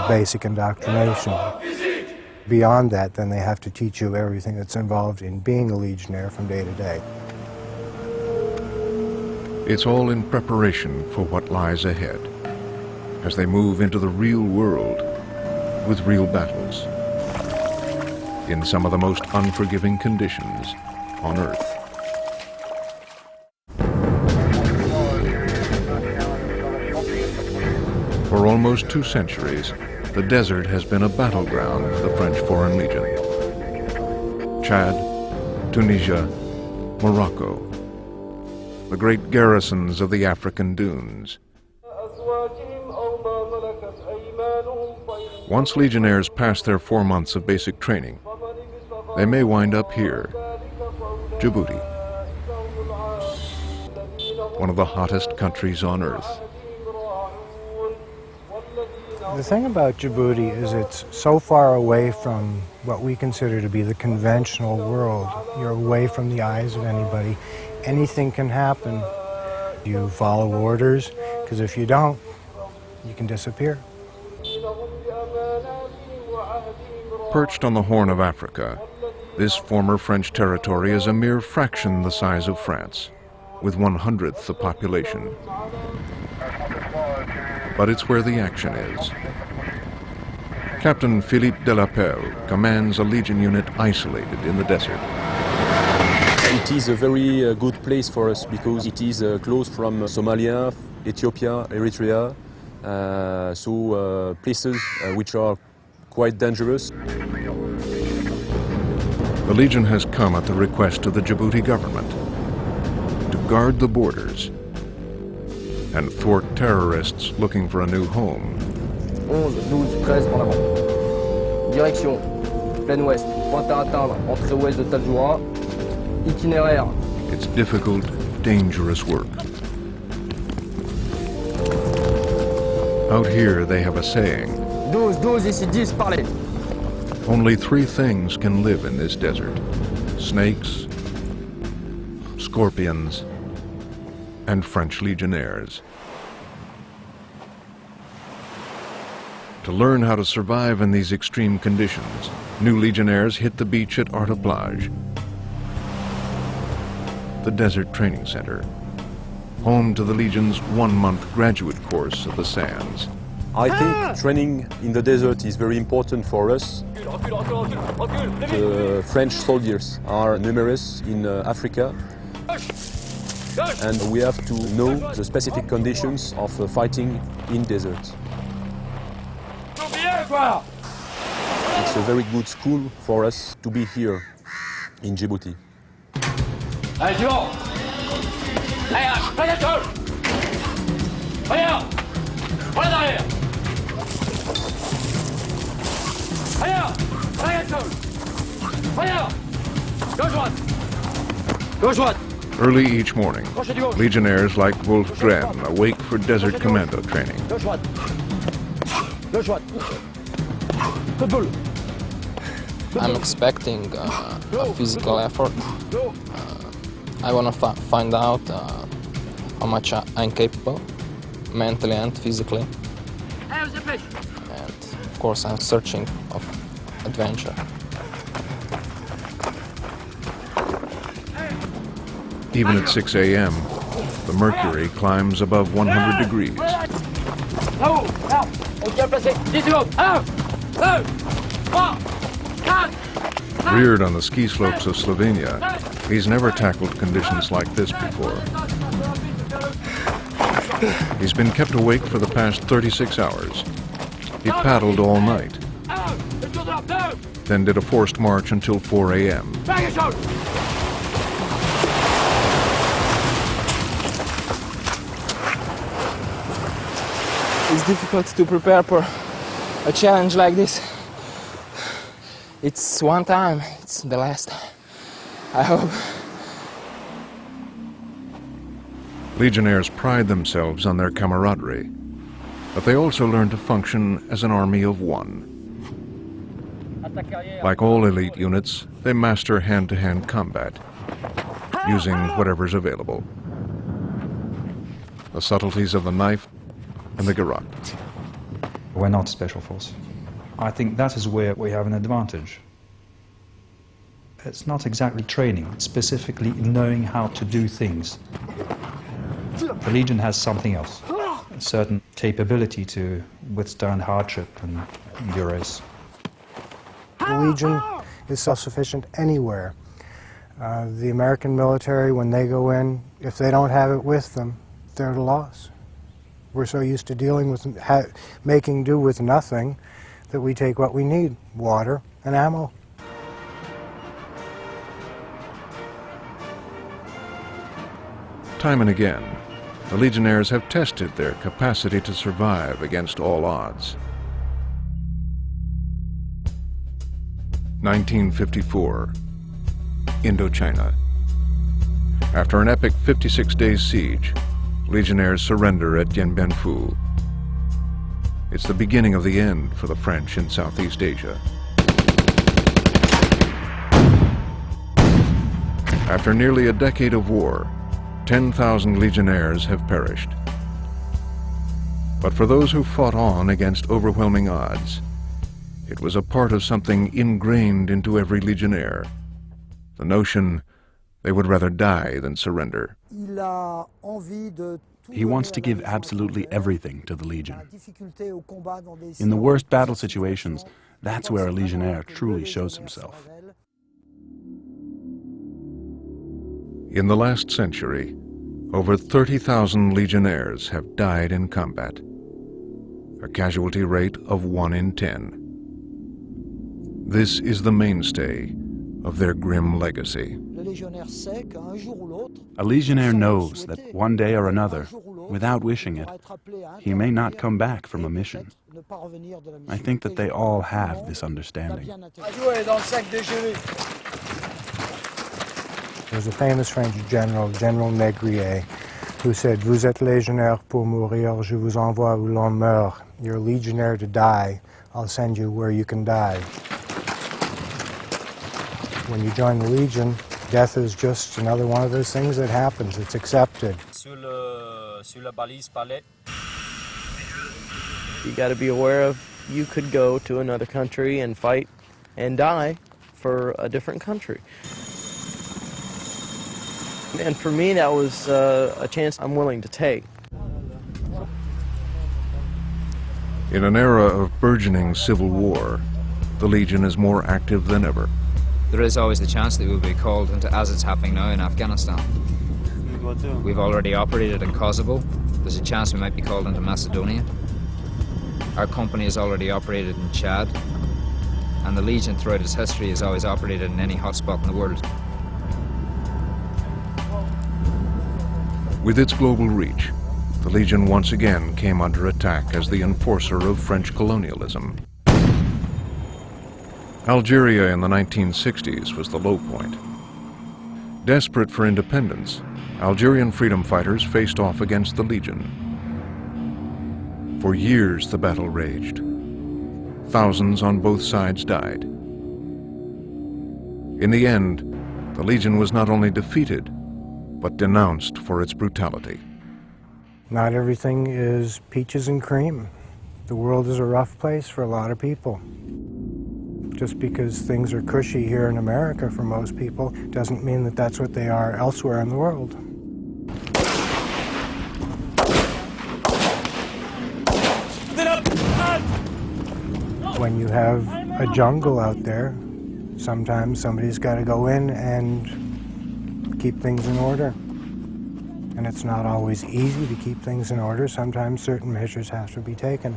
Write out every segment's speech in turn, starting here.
basic indoctrination. Beyond that, then they have to teach you everything that's involved in being a Legionnaire from day to day. It's all in preparation for what lies ahead as they move into the real world with real battles in some of the most unforgiving conditions on Earth. For almost 2 centuries, the desert has been a battleground for the French Foreign Legion. Chad, Tunisia, Morocco, the great garrisons of the African dunes. Once Legionnaires pass their 4 months of basic training, they may wind up here, Djibouti, one of the hottest countries on Earth. The thing about Djibouti is it's so far away from what we consider to be the conventional world. You're away from the eyes of anybody. Anything can happen. You follow orders, because if you don't, you can disappear. Perched on the Horn of Africa, this former French territory is a mere fraction the size of France, with 1/100th the population. But it's where the action is. Captain Philippe Delapelle commands a Legion unit isolated in the desert. It is a very good place for us because it is close from Somalia, Ethiopia, Eritrea, so places which are quite dangerous. The Legion has come at the request of the Djibouti government to guard the borders and thwart terrorists looking for a new home. 11, 12, 13 en avant. Direction, plein ouest, pointe à atteindre, entrée ouest de Tadjoura. Itinéraire. It's difficult, dangerous work. Out here they have a saying. 12, 12, ici 10, parlez. Only 3 things can live in this desert: snakes, scorpions, and French Legionnaires. To learn how to survive in these extreme conditions, new Legionnaires hit the beach at Arta Plage, the desert training center, home to the Legion's 1-month graduate course of the sands. I think training in the desert is very important for us. The French soldiers are numerous in Africa, and we have to know the specific conditions of fighting in desert. It's a very good school for us to be here in Djibouti. Allez, suivant. Allez, radiateur. Regarde. Regarde derrière. Regarde. Radiateur. Regarde. Gauche droite. Gauche droite. Early each morning, Legionnaires like Wolf Dren awake for desert commando training. Gauche droite. Gauche droite. Coup de boule. I'm expecting a physical effort. I want to find out how much I'm capable, mentally and physically. And of course I'm searching of adventure. Even at 6 a.m., the mercury climbs above 100 degrees. Reared on the ski slopes of Slovenia, he's never tackled conditions like this before. He's been kept awake for the past 36 hours. He paddled all night, then did a forced march until 4 a.m. It's difficult to prepare for a challenge like this. It's one time, it's the last, I hope. Legionnaires pride themselves on their camaraderie, but they also learn to function as an army of one. Like all elite units, they master hand-to-hand combat, using whatever's available. The subtleties of the knife and the garrote. We're not a special force. I think that is where we have an advantage. It's not exactly training, it's specifically knowing how to do things. The Legion has something else, a certain capability to withstand hardship and duress. The Legion is self-sufficient anywhere. The American military, when they go in, if they don't have it with them, they're at a loss. We're so used to dealing with, making do with nothing, that we take what we need, water and ammo. Time and again, the Legionnaires have tested their capacity to survive against all odds. 1954, Indochina. After an epic 56-day siege, Legionnaires surrender at Dien Bien Phu. It's the beginning of the end for the French in Southeast Asia. After nearly a decade of war, 10,000 Legionnaires have perished. But for those who fought on against overwhelming odds, it was a part of something ingrained into every Legionnaire, the notion they would rather die than surrender. He wants to give absolutely everything to the Legion. In the worst battle situations, that's where a Legionnaire truly shows himself. In the last century, over 30,000 Legionnaires have died in combat, a casualty rate of 1 in 10. This is the mainstay of their grim legacy. A Legionnaire knows that one day or another, without wishing it, he may not come back from a mission. I think that they all have this understanding. There's a famous French general, General Négrier, who said, "Vous êtes légionnaire pour mourir, je vous envoie où l'on meurt." You're a legionnaire to die, I'll send you where you can die. When you join the Legion, death is just another one of those things that happens. It's accepted. You got to be aware of you could go to another country and fight and die for a different country. And for me, that was a chance I'm willing to take. In an era of burgeoning civil war, the Legion is more active than ever. There is always the chance that we'll be called into, as it's happening now in Afghanistan. We've already operated in Kosovo. There's a chance we might be called into Macedonia. Our company has already operated in Chad. And the Legion throughout its history has always operated in any hotspot in the world. With its global reach, the Legion once again came under attack as the enforcer of French colonialism. Algeria in the 1960s was the low point. Desperate for independence, Algerian freedom fighters faced off against the Legion. For years the battle raged. Thousands on both sides died. In the end, the Legion was not only defeated, but denounced for its brutality. Not everything is peaches and cream. The world is a rough place for a lot of people. Just because things are cushy here in America for most people doesn't mean that that's what they are elsewhere in the world. When you have a jungle out there, sometimes somebody's got to go in and keep things in order. And it's not always easy to keep things in order. Sometimes certain measures have to be taken.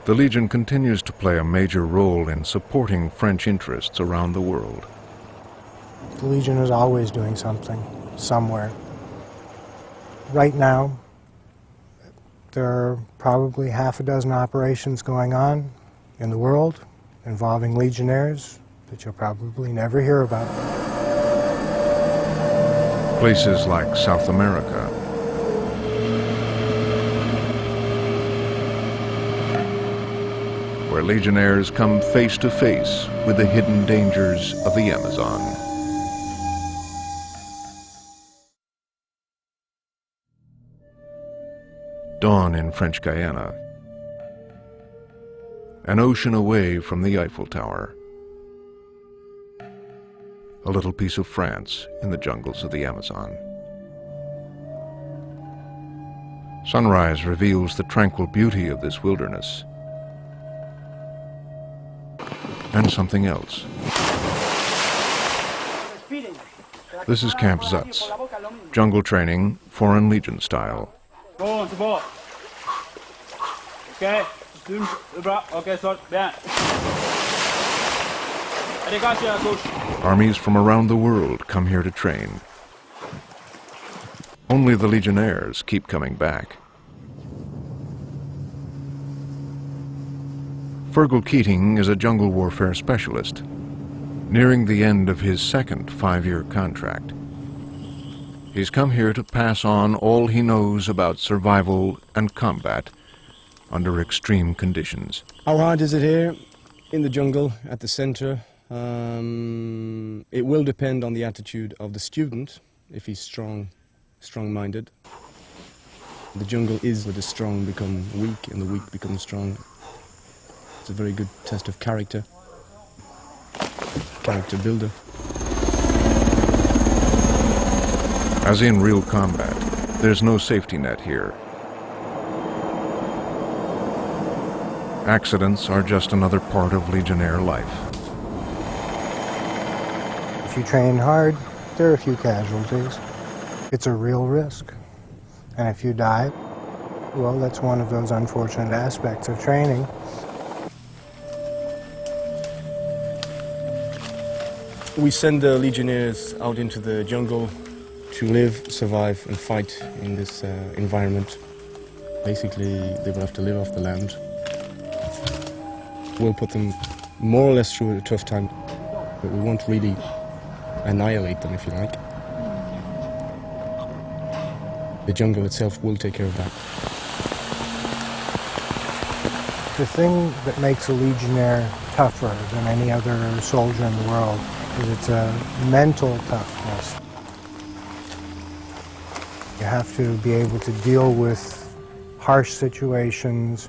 The Legion continues to play a major role in supporting French interests around the world. The Legion is always doing something, somewhere. Right now, there are probably half a dozen operations going on in the world involving Legionnaires that you'll probably never hear about. Places like South America, where Legionnaires come face to face with the hidden dangers of the Amazon. Dawn in French Guiana. An ocean away from the Eiffel Tower. A little piece of France in the jungles of the Amazon. Sunrise reveals the tranquil beauty of this wilderness. And something else. This is Camp Zutz. Jungle training, Foreign Legion style. Armies from around the world come here to train. Only the Legionnaires keep coming back. Fergal Keating is a jungle warfare specialist, nearing the end of his second 5-year contract. He's come here to pass on all he knows about survival and combat under extreme conditions. How hard is it here in the jungle at the center? It will depend on the attitude of the student, if he's strong-minded. The jungle is where the strong become weak and the weak become strong. It's a very good test of character builder. As in real combat, there's no safety net here. Accidents are just another part of Legionnaire life. If you train hard, there are a few casualties. It's a real risk. And if you die, well, that's one of those unfortunate aspects of training. We send the Legionnaires out into the jungle to live, survive, and fight in this environment. Basically, they will have to live off the land. We'll put them more or less through a tough time, but we won't really annihilate them, if you like. The jungle itself will take care of that. The thing that makes a Legionnaire tougher than any other soldier in the world is it's a mental toughness. You have to be able to deal with harsh situations